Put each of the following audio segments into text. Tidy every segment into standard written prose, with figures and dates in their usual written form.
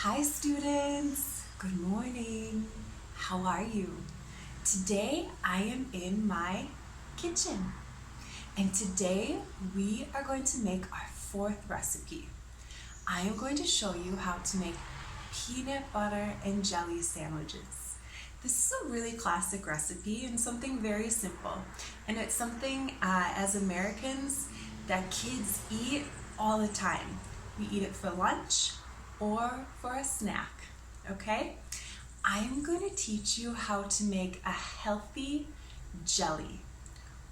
Hi students, good morning. How are you? Today I am in my kitchen and today we are going to make our fourth recipe. I am going to show you how to make peanut butter and jelly sandwiches. This is a really classic recipe and something very simple, and it's something as Americans that kids eat all the time. We eat it for lunch or for a snack, okay? I'm going to teach you how to make a healthy jelly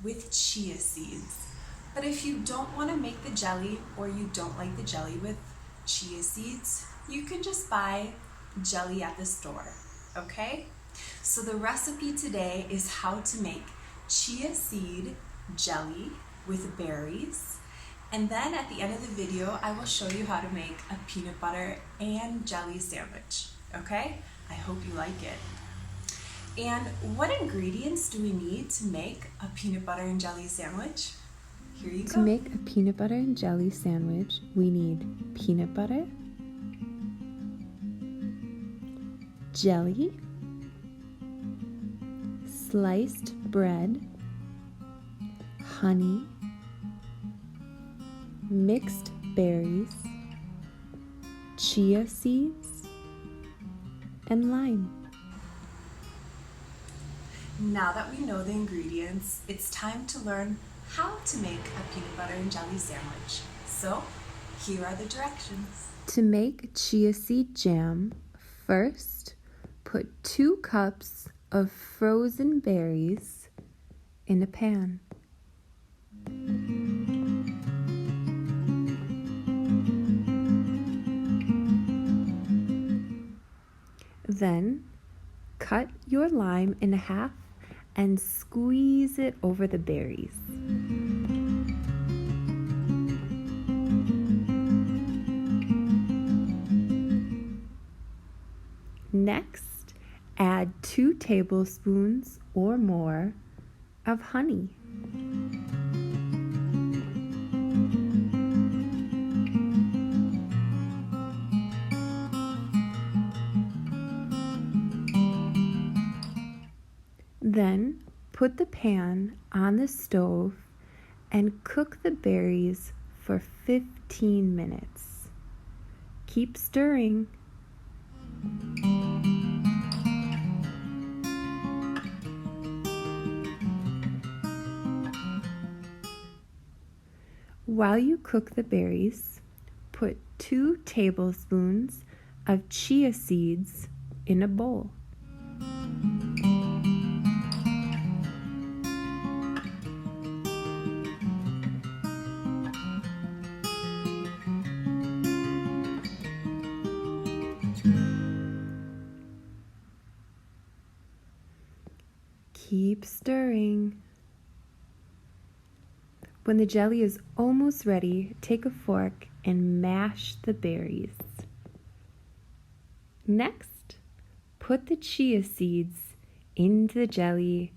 with chia seeds. But if you don't want to make the jelly or you don't like the jelly with chia seeds, you can just buy jelly at the store, okay? So the recipe today is how to make chia seed jelly with berries. And then at the end of the video, I will show you how to make a peanut butter and jelly sandwich, okay? I hope you like it. And what ingredients do we need to make a peanut butter and jelly sandwich? Here you go. To make a peanut butter and jelly sandwich, we need peanut butter, jelly, sliced bread, honey, mixed berries, chia seeds, and lime. Now that we know the ingredients, it's time to learn how to make a peanut butter and jelly sandwich. So, here are the directions. To make chia seed jam, first put 2 cups of frozen berries in a pan. Then cut your lime in half and squeeze it over the berries. Next, add 2 tablespoons or more of honey. Then put the pan on the stove and cook the berries for 15 minutes. Keep stirring. While you cook the berries, put 2 tablespoons of chia seeds in a bowl. Keep stirring. When the jelly is almost ready, take a fork and mash the berries. Next, put the chia seeds into the jelly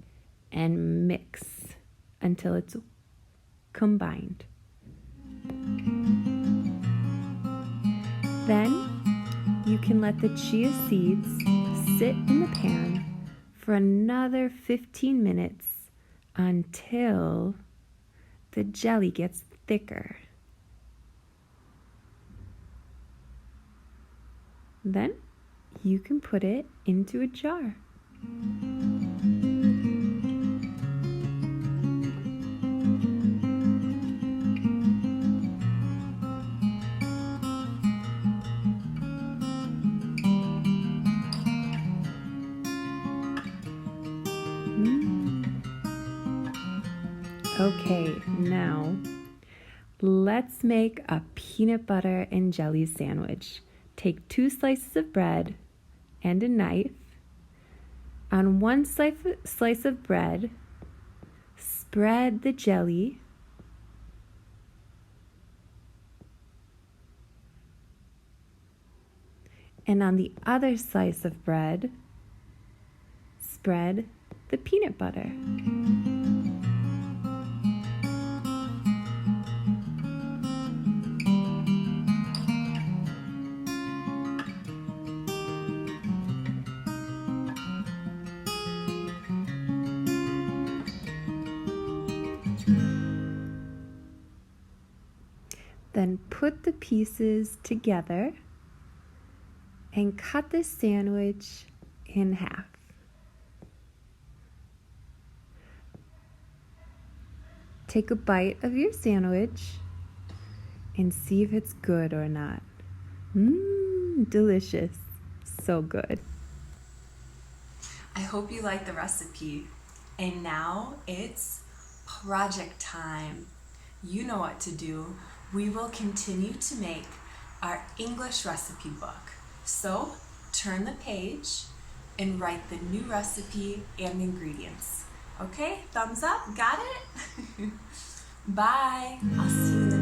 and mix until it's combined. Then you can let the chia seeds sit in the pan for another 15 minutes until the jelly gets thicker. Then you can put it into a jar. Okay, now let's make a peanut butter and jelly sandwich. Take 2 slices of bread and a knife. On one slice of bread, spread the jelly. And on the other slice of bread, spread the peanut butter. put the pieces together and cut the sandwich in half. Take a bite of your sandwich and see if it's good or not. Delicious. So good. I hope you like the recipe. And now it's project time. You know what to do. We will continue to make our English recipe book. So turn the page and write the new recipe and ingredients. Okay, thumbs up, got it? Bye, I'll see you next time.